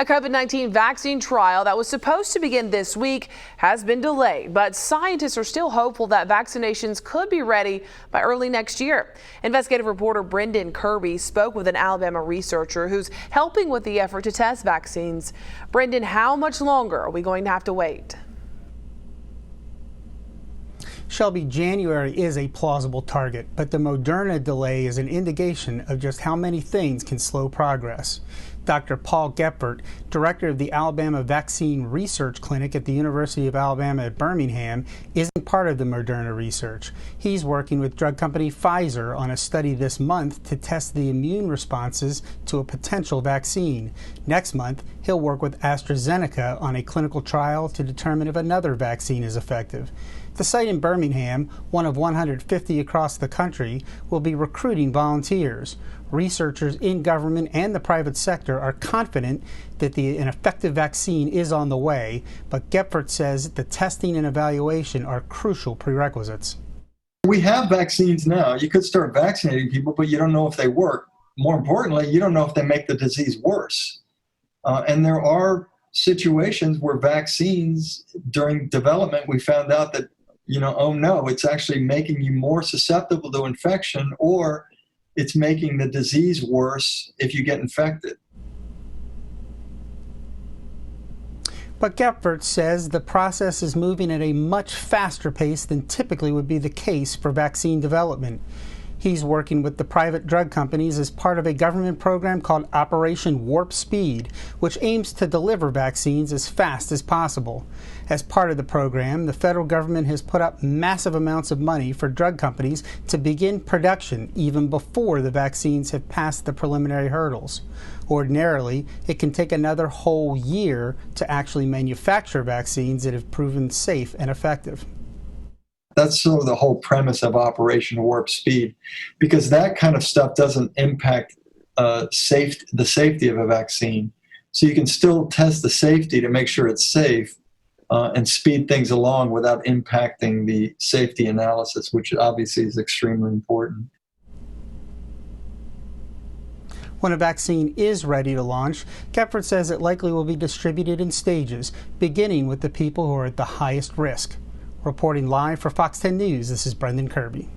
A COVID-19 vaccine trial that was supposed to begin this week has been delayed, but scientists are still hopeful that vaccinations could be ready by early next year. Investigative reporter Brendan Kirby spoke with an Alabama researcher who's helping with the effort to test vaccines. Brendan, how much longer are we going to have to wait? Shelby, January is a plausible target, but the Moderna delay is an indication of just how many things can slow progress. Dr. Paul Gephardt, director of the Alabama Vaccine Research Clinic at the University of Alabama at Birmingham, isn't part of the Moderna research. He's working with drug company Pfizer on a study this month to test the immune responses to a potential vaccine. Next month, he'll work with AstraZeneca on a clinical trial to determine if another vaccine is effective. The site in Birmingham, one of 150 across the country, will be recruiting volunteers. Researchers in government and the private sector are confident that an effective vaccine is on the way, but Gephardt says the testing and evaluation are crucial prerequisites. We have vaccines now. You could start vaccinating people, but you don't know if they work. More importantly, you don't know if they make the disease worse. And there are situations where vaccines, during development, we found out that, oh no, it's actually making you more susceptible to infection, or it's making the disease worse if you get infected. But Gephardt says the process is moving at a much faster pace than typically would be the case for vaccine development. He's working with the private drug companies as part of a government program called Operation Warp Speed, which aims to deliver vaccines as fast as possible. As part of the program, the federal government has put up massive amounts of money for drug companies to begin production even before the vaccines have passed the preliminary hurdles. Ordinarily, it can take another whole year to actually manufacture vaccines that have proven safe and effective. That's sort of the whole premise of Operation Warp Speed, because that kind of stuff doesn't impact the safety of a vaccine. So you can still test the safety to make sure it's safe and speed things along without impacting the safety analysis, which obviously is extremely important. When a vaccine is ready to launch, Gephardt says it likely will be distributed in stages, beginning with the people who are at the highest risk. Reporting live for Fox 10 News, this is Brendan Kirby.